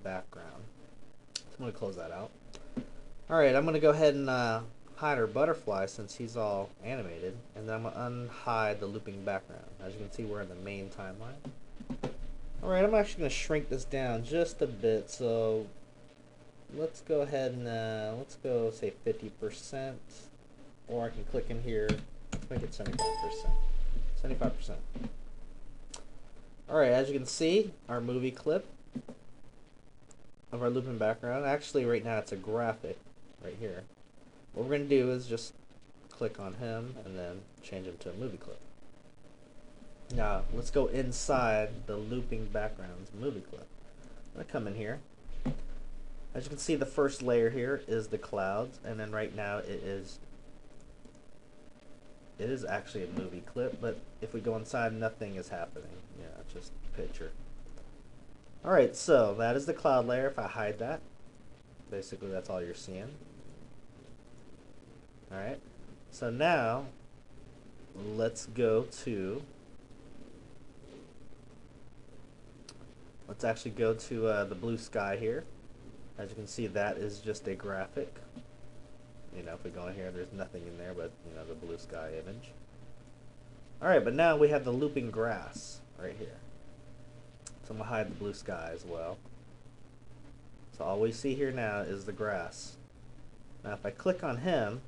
background. So I'm going to close that out. Alright, I'm going to go ahead and hide our butterfly since he's all animated, and then I'm going to unhide the looping background. As you can see, we're in the main timeline. Alright, I'm actually going to shrink this down just a bit, so let's go ahead and let's go say 50%, or I can click in here, let's make it 75%. 75%. Alright, as you can see, our movie clip of our looping background, actually right now it's a graphic right here. What we're going to do is just click on him and then change him to a movie clip. Now, let's go inside the looping background's movie clip. I'm going to come in here. As you can see, the first layer here is the clouds, and then right now it is actually a movie clip, but if we go inside, nothing is happening. Yeah, it's just a picture. Alright, so that is the cloud layer. If I hide that, basically that's all you're seeing. Alright, so now let's actually go to the blue sky here. As you can see, that is just a graphic. You know, if we go in here, there's nothing in there but, you know, the blue sky image. Alright, but now we have the looping grass right here. So I'm going to hide the blue sky as well. So all we see here now is the grass. Now if I click on him,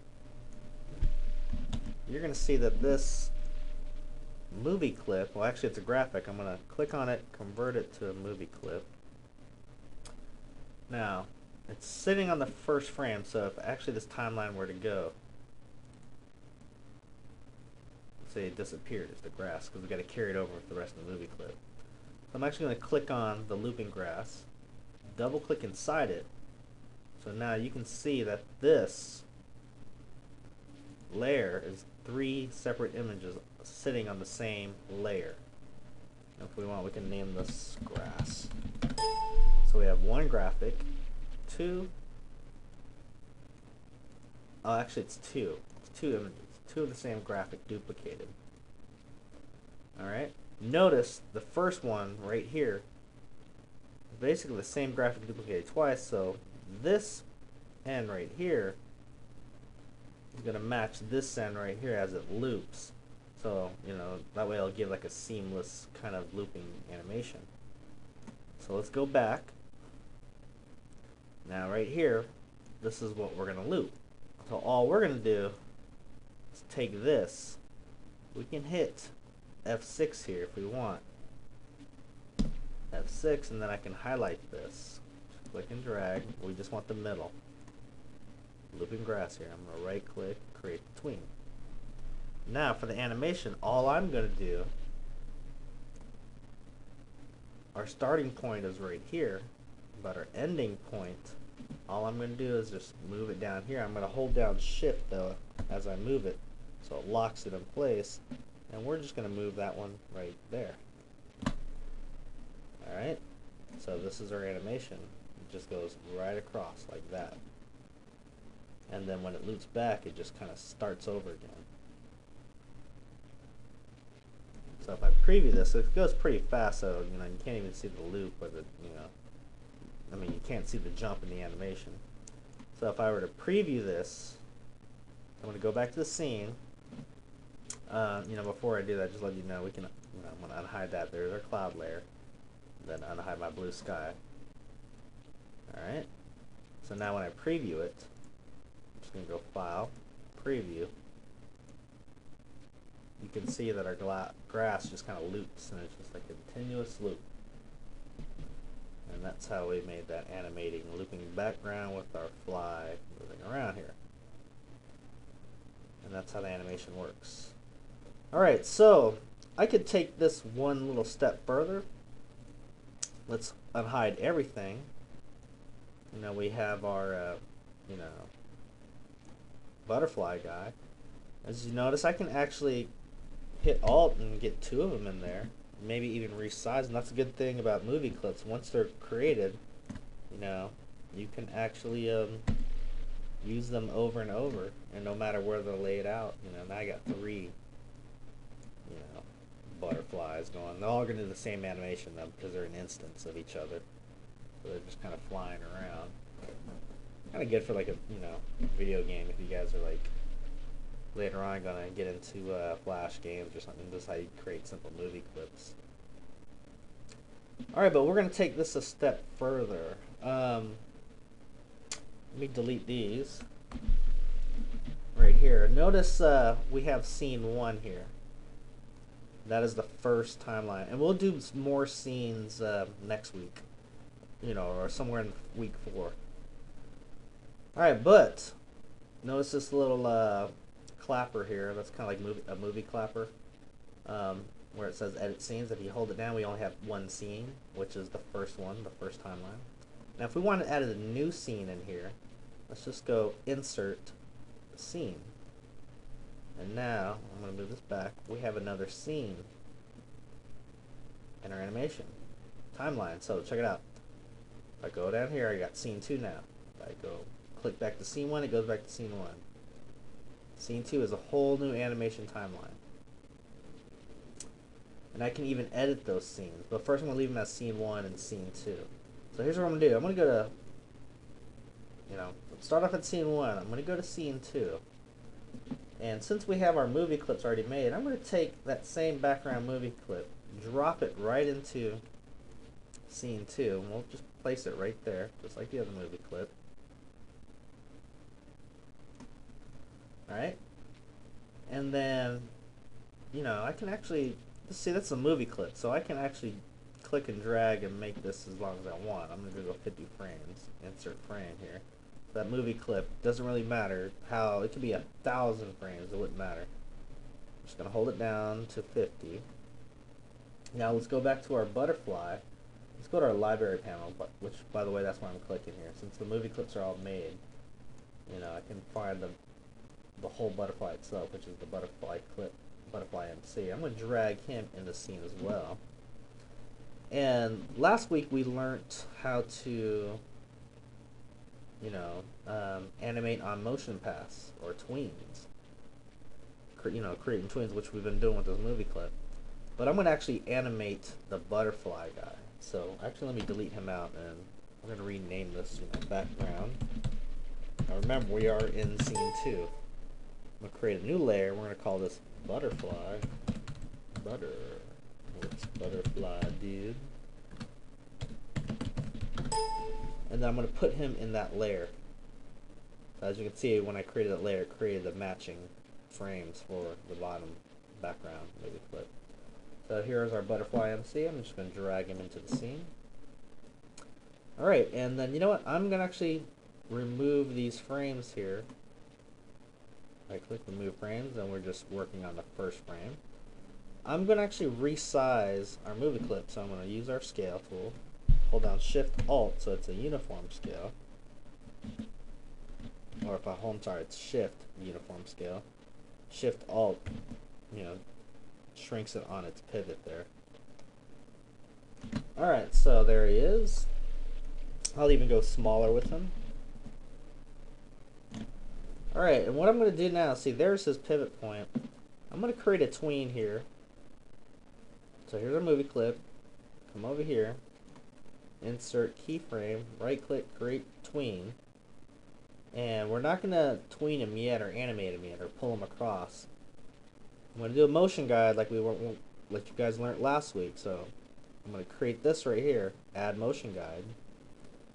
you're going to see that this movie clip, well actually it's a graphic, I'm going to click on it, convert it to a movie clip. Now, it's sitting on the first frame, so if actually this timeline were to go, let's say it disappeared, it's the grass, because we've got to carry it over with the rest of the movie clip. So I'm actually going to click on the looping grass, double click inside it, so now you can see that this layer is 3 separate images sitting on the same layer. And if we want, we can name this grass. So we have 1 graphic, 2, oh actually it's 2. It's 2 images, 2 of the same graphic duplicated. Alright, notice the first one right here is basically the same graphic duplicated twice, so this end right here is going to match this end right here as it loops. So, you know, that way it'll give like a seamless kind of looping animation. So let's go back. Now right here, this is what we're going to loop. So all we're going to do is take this. We can hit F6 here if we want. F6, and then I can highlight this. Click and drag. We just want the middle. Looping grass here. I'm going to right click, create between. Now for the animation, all I'm going to do, our starting point is right here, but our ending point, all I'm going to do is just move it down here. I'm going to hold down shift though as I move it, so it locks it in place, and we're just going to move that one right there. Alright, so this is our animation. It just goes right across like that. And then when it loops back, it just kind of starts over again. So if I preview this, it goes pretty fast, so you know you can't even see the loop or the, you know, I mean you can't see the jump in the animation. So if I were to preview this, I'm going to go back to the scene. You know, before I do that, just let you know we can. You know, I'm going to unhide that. There's our cloud layer. Then unhide my blue sky. All right. So now when I preview it, I'm just going to go File, Preview. You can see that our grass just kind of loops, and it's just like a continuous loop. And that's how we made that animating looping background with our fly moving around here. And that's how the animation works. Alright, so I could take this one little step further. Let's unhide everything. You know, we have our, you know, butterfly guy. As you notice, I can actually hit Alt and get 2 of them in there, maybe even resize, and that's a good thing about movie clips. Once they're created, you know, you can actually use them over and over, and no matter where they're laid out. You know, now I got 3, you know, butterflies going. They're all going to do the same animation though, because they're an instance of each other. So they're just kind of flying around. Kind of good for like a video game if you guys are like later on gonna get into Flash games or something. This is how you create simple movie clips. Alright, but we're gonna take this a step further. Let me delete these right here. Notice we have scene 1 here. That is the first timeline, and we'll do more scenes next week, or somewhere in week 4. Alright, but notice this little clapper here. That's kind of like a movie clapper, where it says edit scenes. If you hold it down, we only have one scene, which is the first one, the first timeline. Now if we want to add a new scene in here, let's just go insert scene. And now I'm going to move this back. We have another scene in our animation timeline. So check it out. If I go down here, I got scene 2 now. If I go click back to scene 1, it goes back to scene 1. Scene 2 is a whole new animation timeline. And I can even edit those scenes. But first I'm going to leave them as scene 1 and scene 2. So here's what I'm going to do. I'm going to go to, start off at scene 1. I'm going to go to scene 2. And since we have our movie clips already made, I'm going to take that same background movie clip, drop it right into scene 2, and we'll just place it right there, just like the other movie clip. Alright? And then, I can actually, see that's a movie clip, so I can actually click and drag and make this as long as I want. I'm going to go 50 frames, insert frame here. That movie clip doesn't really matter how, it could be 1,000 frames, it wouldn't matter. I'm just going to hold it down to 50. Now let's go back to our butterfly. Let's go to our library panel, which by the way that's why I'm clicking here. Since the movie clips are all made, I can find the whole butterfly itself, which is the butterfly clip, butterfly MC. I'm going to drag him in the scene as well. And last week we learned how to animate on motion paths or tweens. Creating tweens, which we've been doing with this movie clip. But I'm going to actually animate the butterfly guy. So actually let me delete him out, and I'm going to rename this background. Now remember, we are in scene 2. I'm going to create a new layer. We're going to call this butterfly. What's butterfly, dude? And then I'm going to put him in that layer. So as you can see, when I created that layer, it created the matching frames for the bottom background movie clip. So here's our butterfly MC. I'm just going to drag him into the scene. Alright, and then you know what? I'm going to actually remove these frames here. I click remove frames, and we're just working on the first frame. I'm going to actually resize our movie clip, so I'm going to use our scale tool. Hold down Shift Alt so it's a uniform scale. Or if I hold, it's Shift uniform scale. Shift Alt, shrinks it on its pivot there. Alright, so there he is. I'll even go smaller with him. Alright, and what I'm going to do now, see there's his pivot point. I'm going to create a tween here. So here's our movie clip. Come over here. Insert keyframe, right click, create tween. And we're not going to tween him yet or animate him yet or pull him across. I'm going to do a motion guide like you guys learned last week. So I'm going to create this right here, add motion guide.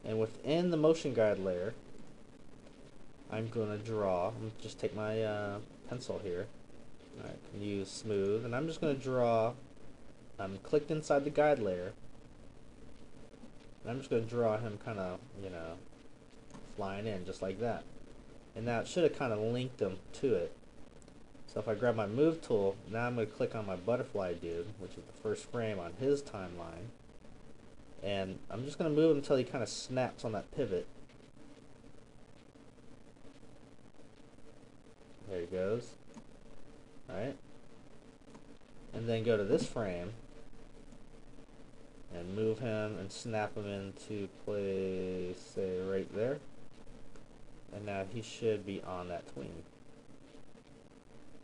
And within the motion guide layer, I'm going to draw, I'm just take my pencil here. I can use smooth, and I'm just going to draw, I'm clicked inside the guide layer. And I'm just going to draw him kind of, flying in just like that. And now it should have kind of linked him to it. So if I grab my move tool, now I'm going to click on my butterfly dude, which is the first frame on his timeline. And I'm just going to move him until he kind of snaps on that pivot. There he goes. Alright. And then go to this frame and move him and snap him into place, say right there. And now he should be on that tween.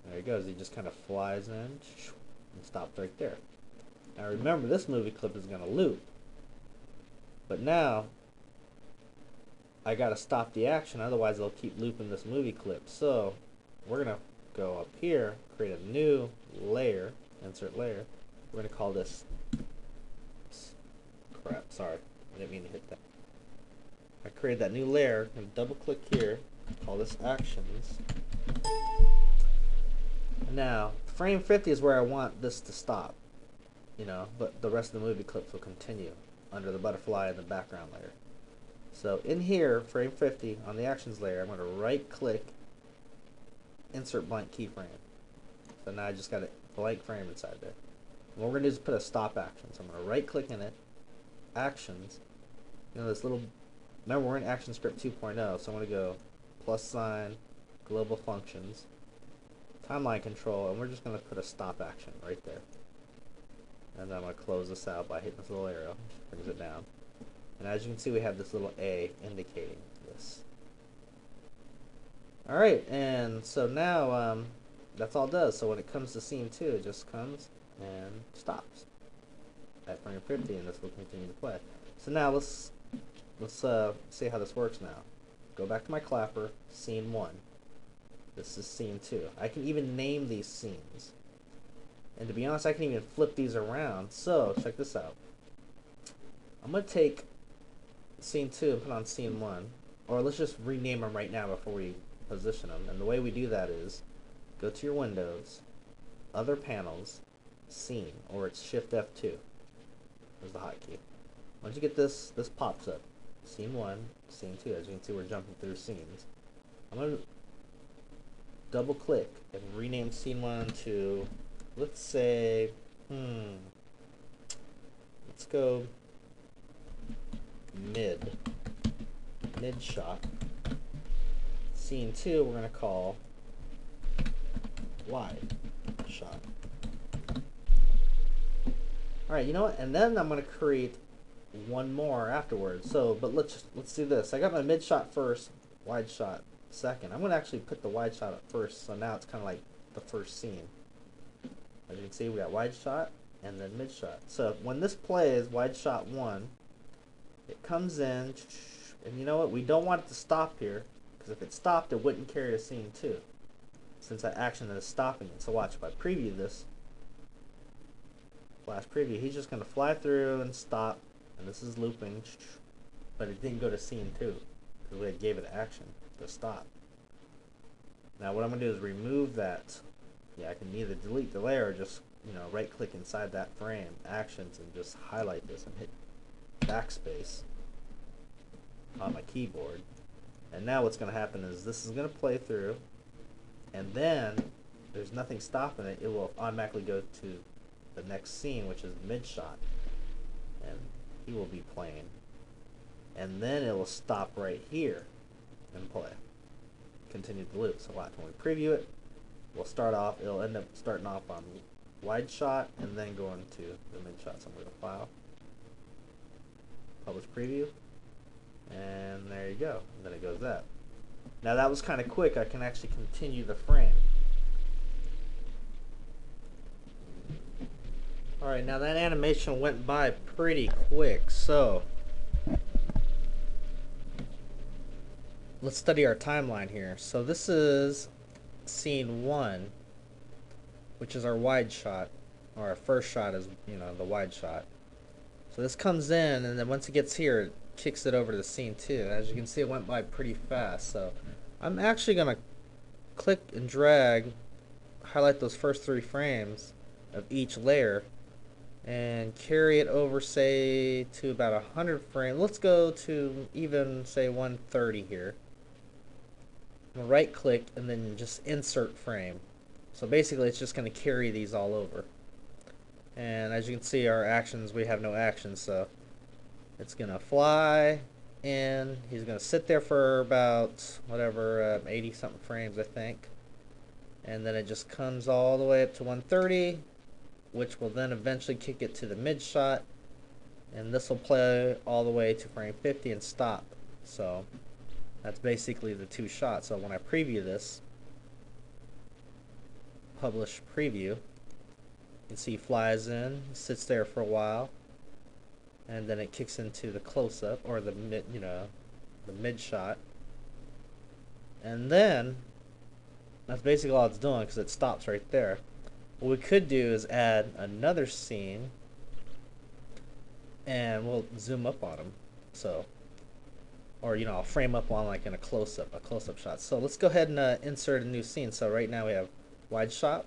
There he goes. He just kind of flies in and stops right there. Now remember, this movie clip is going to loop. But now I gotta stop the action, otherwise it'll keep looping this movie clip. So we're gonna go up here, create a new layer, insert layer. We're gonna call this, crap, sorry, I didn't mean to hit that. I created that new layer, and double click here, call this actions. Now, frame 50 is where I want this to stop, you know, but the rest of the movie clips will continue under the butterfly and the background layer. So in here, frame 50, on the actions layer, I'm going to right click, insert blank keyframe. So now I just got a blank frame inside there. And what we're going to do is put a stop action. So I'm going to right click in it, actions, you know, this little, remember we're in ActionScript 2.0, so I'm going to go plus sign, global functions, timeline control, and we're just going to put a stop action right there. And then I'm going to close this out by hitting this little arrow, which brings it down. And as you can see, we have this little A indicating this. Alright, and so now that's all it does. So when it comes to scene 2, it just comes and stops at frame 50, and this will continue to play. So now let's see how this works now. Go back to my clapper, scene 1. This is scene 2. I can even name these scenes. And to be honest, I can even flip these around. So, check this out. I'm going to take scene 2 and put on scene 1. Or let's just rename them right now before we position them. And the way we do that is, go to your Windows, Other Panels, Scene, or it's Shift F2. There's the hotkey. Once you get this pops up. Scene 1, scene 2. As you can see, we're jumping through scenes. I'm going to double click and rename scene 1 to, let's say, let's go mid shot. Scene 2 we're going to call wide shot. Alright, you know what? And then I'm going to create one more afterwards. So, but let's do this. I got my mid shot first, wide shot second. I'm going to actually put the wide shot up first, so now it's kind of like the first scene. As you can see, we got wide shot and then mid shot. So when this plays wide shot 1, it comes in, and you know what? We don't want it to stop here, because if it stopped, it wouldn't carry to scene 2, since that action is stopping it. So watch, if I preview this, flash preview, he's just going to fly through and stop, and this is looping, but it didn't go to scene 2, because we gave it action to stop. Now what I'm going to do is remove that. Yeah, I can either delete the layer or just, you know, right click inside that frame, actions, and just highlight this and hit backspace on my keyboard. And now what's going to happen is this is going to play through, and then there's nothing stopping it. It will automatically go to the next scene, which is mid shot, and he will be playing, and then it will stop right here and play, continue the loop. So watch, when we preview it, we'll start off, it'll end up starting off on wide shot and then going to the mid shot. So I'm going to file, publish preview, and there you go, and then it goes that. Now that was kind of quick. I can actually continue the frame. Alright, now that animation went by pretty quick, so let's study our timeline here. So this is scene 1, which is our wide shot, or our first shot is, you know, the wide shot. So this comes in, and then once it gets here, it kicks it over to scene 2. As you can see, it went by pretty fast. So I'm actually going to click and drag, highlight those first 3 frames of each layer, and carry it over, say, to about 100 frames. Let's go to even, say, 130 here. Right click and then just insert frame. So basically it's just going to carry these all over. And as you can see, our actions, we have no actions, so it's going to fly in. He's going to sit there for about whatever, 80 something frames, I think. And then it just comes all the way up to 130, which will then eventually kick it to the mid shot, and this will play all the way to frame 50 and stop. So that's basically the 2 shots. So when I preview this, publish preview, you can see he flies in, sits there for a while, and then it kicks into the close-up or the mid, the mid shot, and then that's basically all it's doing because it stops right there. What we could do is add another scene, and we'll zoom up on them. So, or I'll frame up on like in a close-up shot. So let's go ahead and insert a new scene. So right now we have wide shot,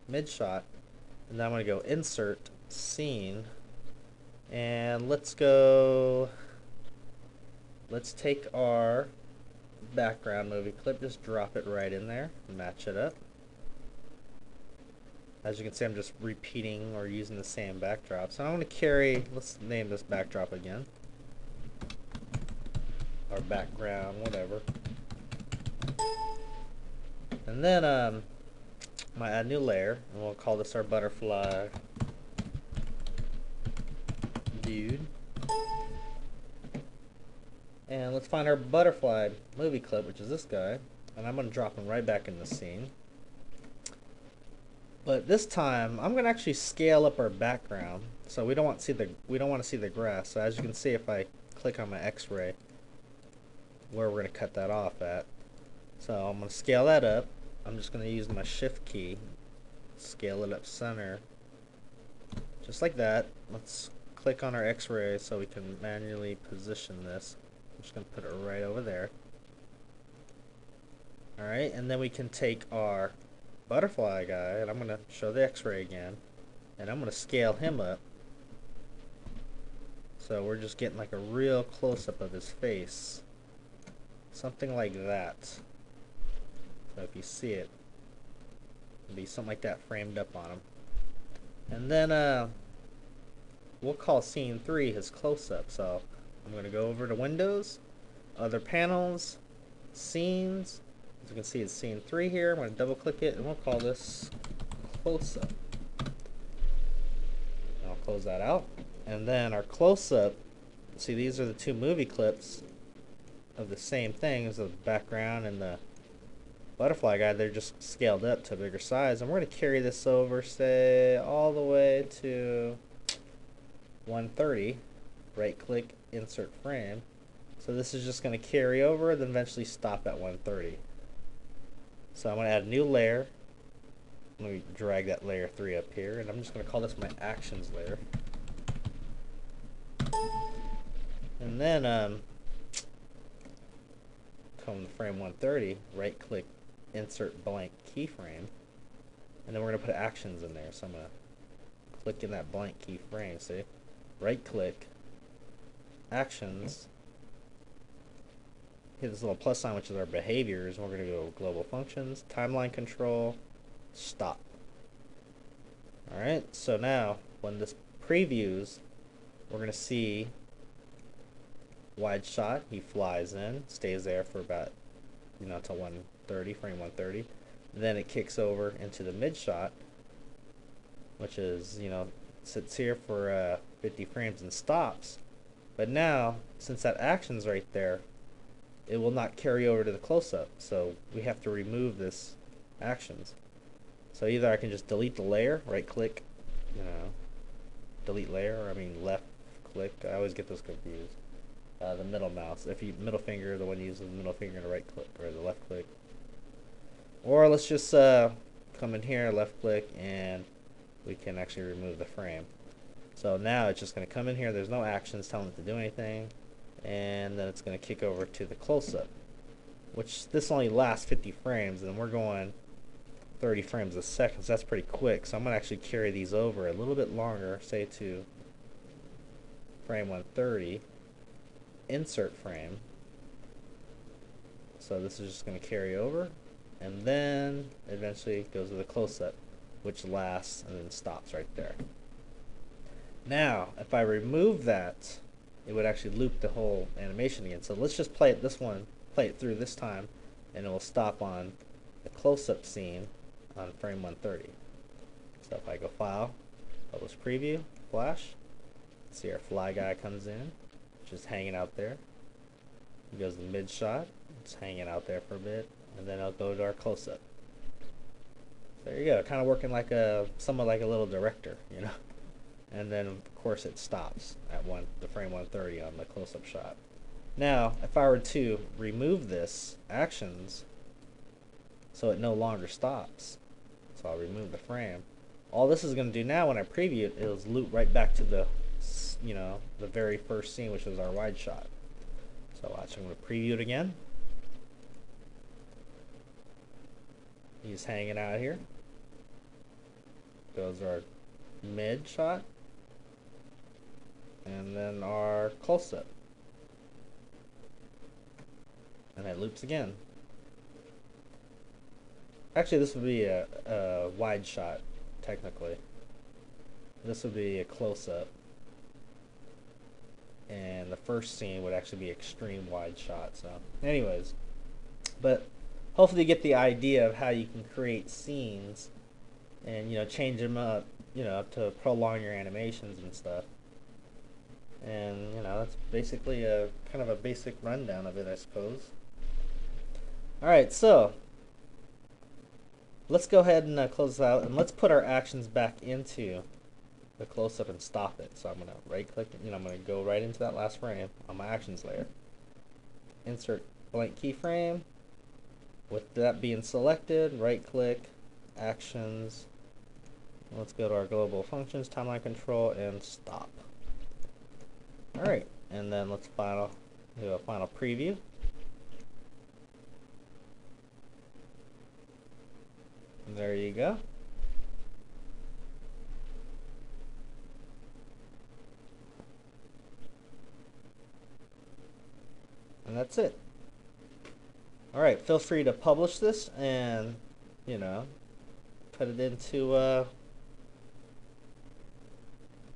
mid shot, and then I'm going to go insert scene, and let's take our background movie clip, just drop it right in there, match it up. As you can see, I'm just repeating or using the same backdrop. So I'm going to carry, let's name this backdrop again, or background, whatever. And then I'm going to add a new layer, and we'll call this our butterfly dude. And let's find our butterfly movie clip, which is this guy, and I'm going to drop him right back in the scene. But this time, I'm going to actually scale up our background, so we don't want to see the grass. So as you can see, if I click on my X-ray, where we're going to cut that off at, so I'm going to scale that up. I'm just going to use my Shift key, scale it up center, just like that. Let's click on our X-ray so we can manually position this. I'm just going to put it right over there. Alright, and then we can take our butterfly guy, and I'm going to show the X-ray again, and I'm going to scale him up. So we're just getting like a real close-up of his face. Something like that. So if you see it, it'll be something like that framed up on him. And then we'll call scene 3 his close-up. So I'm going to go over to Windows, Other Panels, Scenes. As you can see, it's scene 3 here. I'm going to double click it, and we'll call this close-up. I'll close that out. And then our close-up, see, these are the two movie clips of the same thing as the background and the butterfly guy. They're just scaled up to a bigger size. And we're going to carry this over, say, all the way to 130. Right-click, insert frame. So this is just going to carry over, then eventually stop at 130. So I'm going to add a new layer. Let me drag that layer 3 up here, and I'm just going to call this my actions layer. And then come to frame 130, right click, insert blank keyframe, and then we're going to put actions in there. So I'm going to click in that blank keyframe, see? Right click, actions, hit this little plus sign, which is our behaviors, and we're going to go global functions, timeline control, stop. Alright, so now when this previews, we're going to see wide shot, he flies in, stays there for about, till 130, frame 130. Then it kicks over into the mid shot, which is, sits here for 50 frames and stops. But now, since that action's right there, it will not carry over to the close-up. So we have to remove this actions. So either I can just delete the layer, right click, delete layer, or left click. I always get those confused. The middle mouse. If you middle finger, the one you use the middle finger to right click or the left click. Or let's just come in here, left click, and we can actually remove the frame. So now it's just going to come in here. There's no actions telling it to do anything, and then it's going to kick over to the close-up, which this only lasts 50 frames, and we're going 30 frames a second. So that's pretty quick. So I'm going to actually carry these over a little bit longer, say to frame 130. Insert frame. So this is just going to carry over, and then eventually goes to the close-up, which lasts and then stops right there. Now, if I remove that, it would actually loop the whole animation again. So let's just play it through this time, and it will stop on the close-up scene on frame 130. So if I go File, Publish Preview, Flash, see our fly guy comes in, just hanging out there. He goes to mid shot, it's hanging out there for a bit, and then I'll go to our close-up. There you go, kind of working like somewhat like a little director, and then of course it stops at the frame 130 on the close-up shot. Now, if I were to remove this actions, so it no longer stops, so I'll remove the frame. All this is going to do now when I preview it is loop right back to the, the very first scene, which was our wide shot. So watch, I'm going to preview it again. He's hanging out here. Goes our mid shot, and then our close-up, and it loops again. Actually, this would be a wide shot, technically. This would be a close-up, and the first scene would actually be extreme wide shot. So anyways, but hopefully you get the idea of how you can create scenes and change them up, up to prolong your animations and stuff. And that's basically a kind of a basic rundown of it, I suppose. Alright, so let's go ahead and close this out, and let's put our actions back into the close-up and stop it. So I'm going to right click, I'm going to go right into that last frame on my actions layer. Insert blank keyframe. With that being selected, right click, actions. Let's go to our global functions, timeline control, and stop. Alright, and then let's do a final preview. And there you go. And that's it. Alright, feel free to publish this and, put it into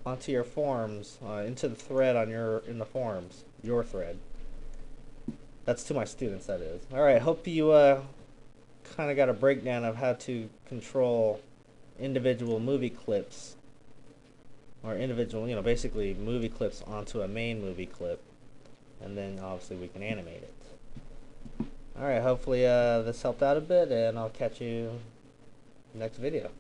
onto your forums, into the thread in the forums, your thread. That's to my students, that is. Alright, hope you kind of got a breakdown of how to control individual movie clips, or individual, basically movie clips onto a main movie clip, and then obviously we can animate it. Alright, hopefully this helped out a bit, and I'll catch you next video.